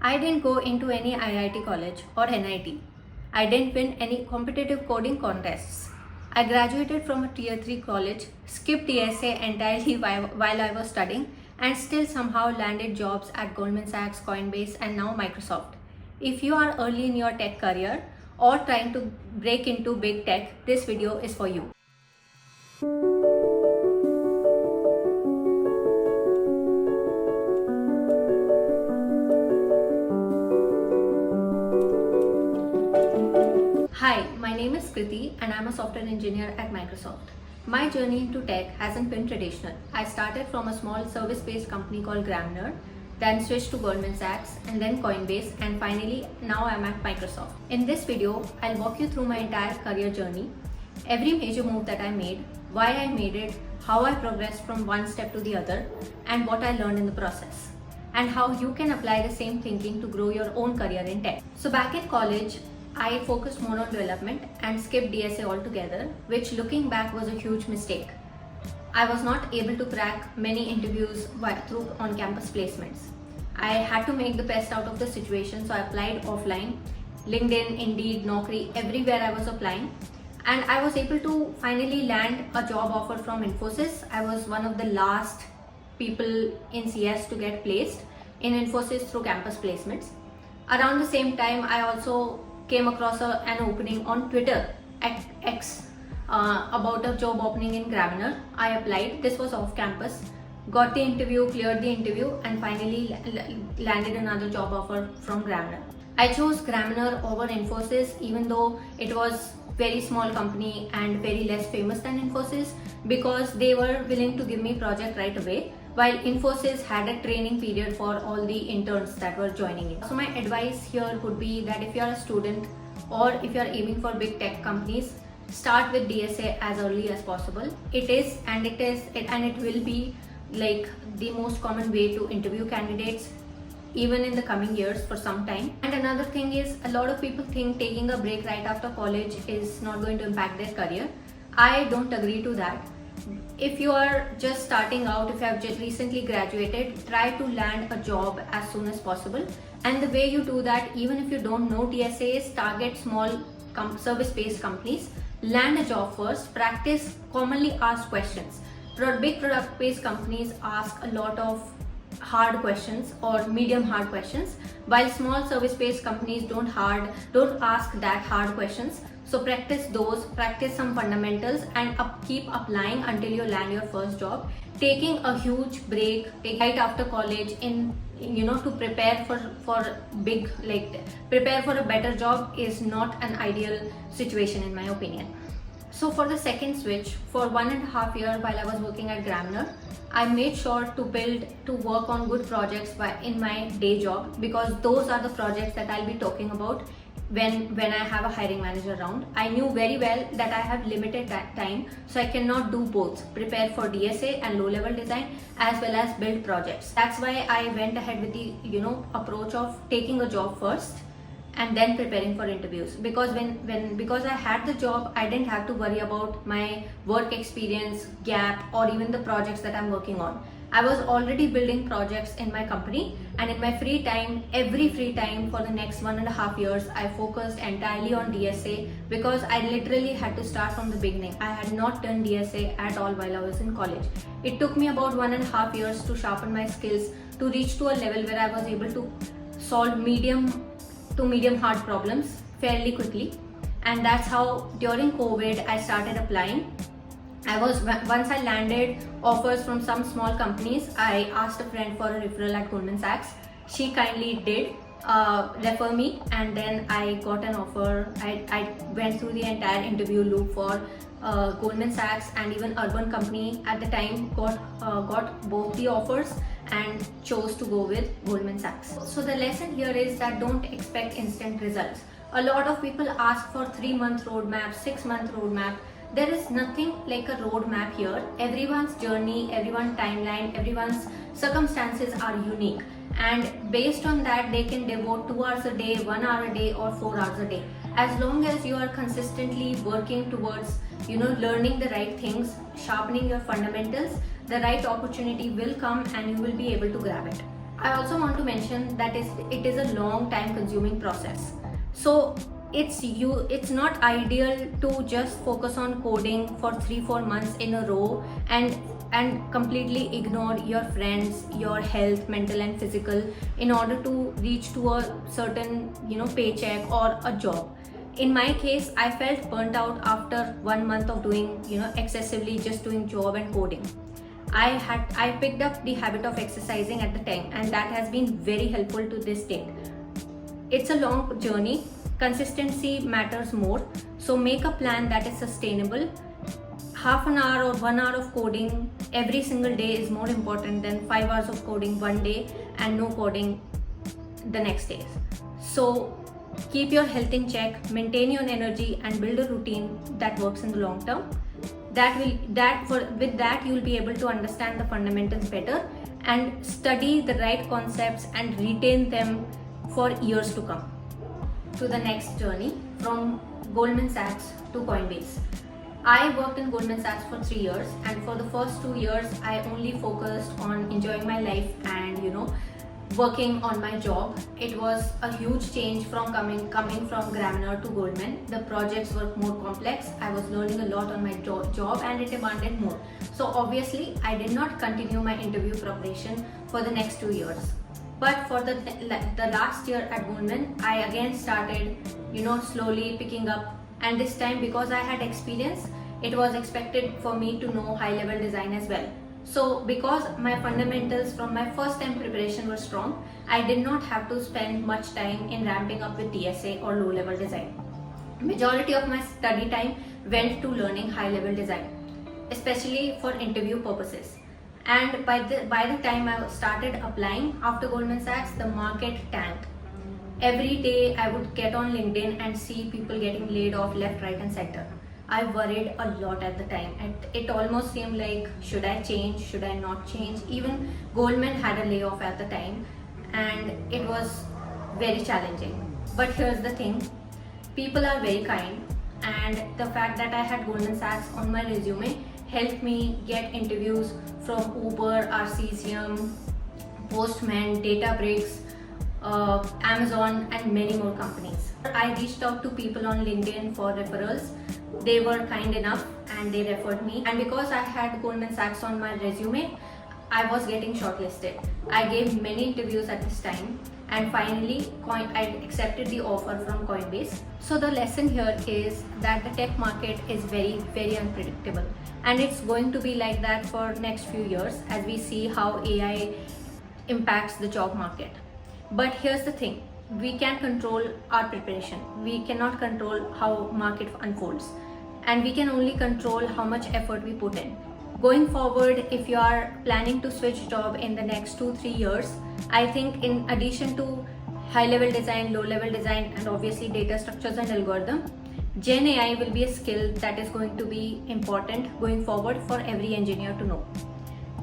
I didn't go into any IIT college or NIT. I didn't win any competitive coding contests. I graduated from a tier 3 college, skipped ESA entirely while I was studying, and still somehow landed jobs at Goldman Sachs, Coinbase, and now Microsoft. If you are early in your tech career or trying to break into big tech, this video is for you. Hi, my name is Kriti and I'm a software engineer at Microsoft. My journey into tech hasn't been traditional. I started from a small service-based company called Gramener, then switched to Goldman Sachs and then Coinbase, and finally now I'm at Microsoft. In this video, I'll walk you through my entire career journey, every major move that I made, why I made it, how I progressed from one step to the other, and what I learned in the process, and how you can apply the same thinking to grow your own career in tech. So back in college, I focused more on development and skipped DSA altogether, which looking back was a huge mistake. I was not able to crack many interviews through on-campus placements. I had to make the best out of the situation, so I applied offline, LinkedIn, Indeed, Naukri, everywhere I was applying. And I was able to finally land a job offer from Infosys. I was one of the last people in CS to get placed in Infosys through campus placements. Around the same time, I also came across an opening on Twitter at X about a job opening in Gramener. I applied. This was off campus, got the interview, cleared the interview, and finally landed another job offer from Gramener. I chose Gramener over Infosys, even though it was very small company and very less famous than Infosys, because they were willing to give me project right away, while Infosys had a training period for all the interns that were joining in. So my advice here would be that if you are a student or if you are aiming for big tech companies, start with DSA as early as possible. It will be like the most common way to interview candidates even in the coming years for some time. And another thing is, a lot of people think taking a break right after college is not going to impact their career. I don't agree to that. If you are just starting out, if you have just recently graduated, try to land a job as soon as possible. And the way you do that, even if you don't know DSAs, target small service-based companies, land a job first, practice commonly asked questions. Big product-based companies ask a lot of hard questions or medium hard questions, while small service-based companies don't ask that hard questions. So practice those, practice some fundamentals, and keep applying until you land your first job. Taking a huge break right after college to prepare prepare for a better job is not an ideal situation in my opinion. So for the second switch, for 1.5 years while I was working at Gramener, I made sure to work on good projects in my day job, because those are the projects that I'll be talking about when I have a hiring manager round. I knew very well that I have limited time, so I cannot do both, prepare for DSA and low-level design as well as build projects. That's why I went ahead with the approach of taking a job first and then preparing for interviews, because because I had the job, I didn't have to worry about my work experience gap or even the projects that I'm working on. I was already building projects in my company, and in my free time, every free time for the next 1.5 years, I focused entirely on DSA, because I literally had to start from the beginning. I had not done DSA at all while I was in college. It took me about 1.5 years to sharpen my skills to reach to a level where I was able to solve medium to medium hard problems fairly quickly. And that's how during COVID I started applying. Once I landed offers from some small companies, I asked a friend for a referral at Goldman Sachs. She kindly did refer me, and then I got an offer. I went through the entire interview loop for Goldman Sachs and even Urban Company at the time, got both the offers and chose to go with Goldman Sachs. So the lesson here is that don't expect instant results. A lot of people ask for 3-month roadmap, 6-month roadmap. There is nothing like a roadmap here. Everyone's journey, everyone's timeline, everyone's circumstances are unique, and based on that they can devote 2 hours a day, 1 hour a day, or 4 hours a day. As long as you are consistently working towards learning the right things, sharpening your fundamentals, the right opportunity will come and you will be able to grab it. I also want to mention that it is a long time consuming process. So it's not ideal to just focus on coding for 3-4 months in a row and completely ignore your friends, your health, mental and physical, in order to reach to a certain paycheck or a job. In my case, I felt burnt out after 1 month of doing excessively just doing job and coding. I picked up the habit of exercising at the time, and that has been very helpful to this date. It's a long journey. Consistency matters more. So make a plan that is sustainable. Half an hour or 1 hour of coding every single day is more important than 5 hours of coding one day and no coding the next day. So keep your health in check, maintain your energy, and build a routine that works in the long term. With that you will be able to understand the fundamentals better and study the right concepts and retain them for years to come. To the next journey, from Goldman Sachs to Coinbase. I worked in Goldman Sachs for 3 years, and for the first 2 years I only focused on enjoying my life and working on my job. It was a huge change from coming from Gramener to Goldman. The projects were more complex. I was learning a lot on my job and it demanded more. So obviously I did not continue my interview preparation for the next 2 years. But for the last year at Goldman, I again started slowly picking up, and this time, because I had experience, it was expected for me to know high level design as well. So because my fundamentals from my first time preparation were strong, I did not have to spend much time in ramping up with DSA or low level design. Majority of my study time went to learning high level design, especially for interview purposes. And by the time I started applying after Goldman Sachs, the market tanked. Every day I would get on LinkedIn and see people getting laid off left, right and center. I worried a lot at the time. It almost seemed like, should I change? Should I not change? Even Goldman had a layoff at the time, and it was very challenging. But here's the thing, people are very kind, and the fact that I had Goldman Sachs on my resume helped me get interviews from Uber, Arcesium, Postman, Databricks, Amazon and many more companies. I reached out to people on LinkedIn for referrals. They were kind enough and they referred me, and because I had Goldman Sachs on my resume, I was getting shortlisted. I gave many interviews at this time, and finally I accepted the offer from Coinbase. So the lesson here is that the tech market is very, very unpredictable, and it's going to be like that for next few years as we see how AI impacts the job market. But here's the thing, we can control our preparation. We cannot control how market unfolds, and we can only control how much effort we put in. Going forward, if you are planning to switch job in the next 2-3 years, I think in addition to high level design, low level design, and obviously data structures and algorithm, Gen AI will be a skill that is going to be important going forward for every engineer to know.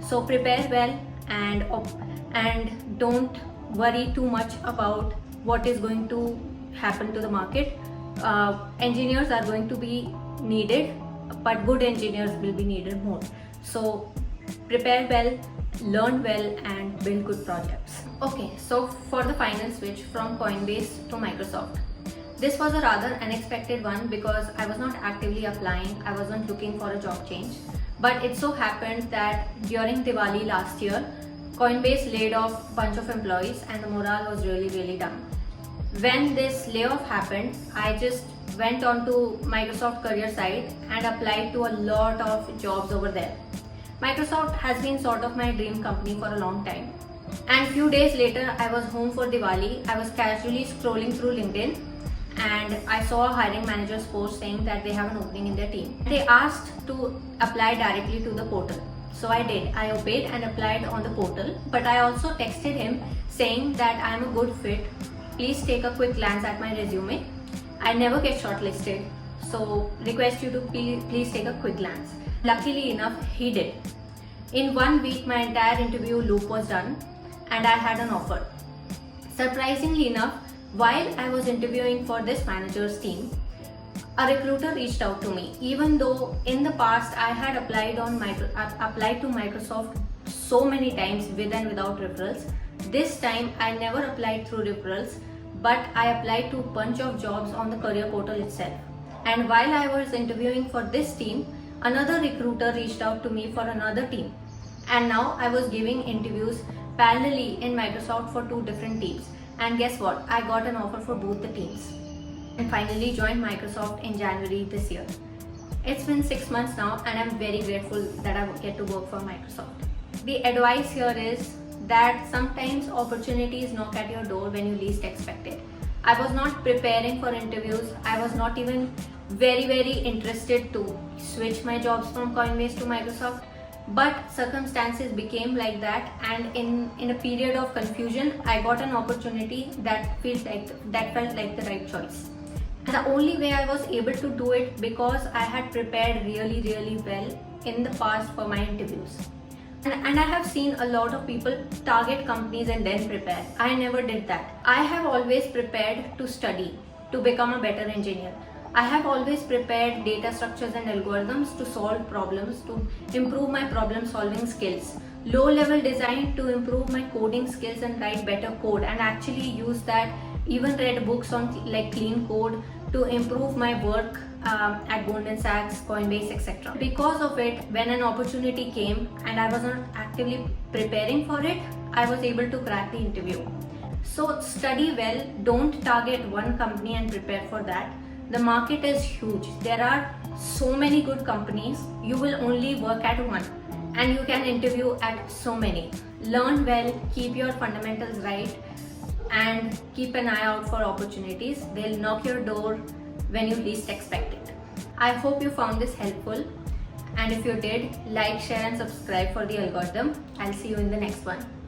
So prepare well and don't worry too much about what is going to happen to the market. Engineers are going to be needed, but good engineers will be needed more. So prepare well, learn well and build good projects. Okay, so for the final switch from Coinbase to Microsoft. This was a rather unexpected one because I was not actively applying, I wasn't looking for a job change. But it so happened that during Diwali last year, Coinbase laid off a bunch of employees and the morale was really, really down. When this layoff happened, I just went on to Microsoft career site and applied to a lot of jobs over there. Microsoft has been sort of my dream company for a long time. And few days later, I was home for Diwali. I was casually scrolling through LinkedIn and I saw a hiring manager's post saying that they have an opening in their team. They asked to apply directly to the portal. So I did. I obeyed and applied on the portal, but I also texted him saying that I am a good fit. Please take a quick glance at my resume. I never get shortlisted, so request you to please take a quick glance. Luckily enough, he did. In 1 week, my entire interview loop was done and I had an offer. Surprisingly enough, while I was interviewing for this manager's team, a recruiter reached out to me. Even though in the past I had applied to Microsoft so many times with and without referrals, This time I never applied through referrals, but I applied to a bunch of jobs on the career portal itself. And while I was interviewing for this team, another recruiter reached out to me for another team. And now I was giving interviews parallelly in Microsoft for two different teams. And guess what? I got an offer for both the teams. And finally joined Microsoft in January this year. It's been 6 months now and I'm very grateful that I get to work for Microsoft. The advice here is that sometimes opportunities knock at your door when you least expect it. I was not preparing for interviews. I was not even very interested to switch my jobs from Coinbase to Microsoft. But circumstances became like that, and in a period of confusion, I got an opportunity that felt like the right choice. The only way I was able to do it because I had prepared really well in the past for my interviews. And I have seen a lot of people target companies and then prepare. I never did that. I have always prepared to study, to become a better engineer. I have always prepared data structures and algorithms to solve problems, to improve my problem solving skills. Low level design to improve my coding skills and write better code, and actually use that. Even read books on like clean code to improve my work at Goldman Sachs, Coinbase, etc. Because of it, when an opportunity came and I was not actively preparing for it, I was able to crack the interview. So study well, don't target one company and prepare for that. The market is huge. There are so many good companies. You will only work at one and you can interview at so many. Learn well, keep your fundamentals right, and keep an eye out for opportunities. They'll knock your door when you least expect it. I hope you found this helpful, and if you did, like, share and subscribe for the algorithm. I'll see you in the next one.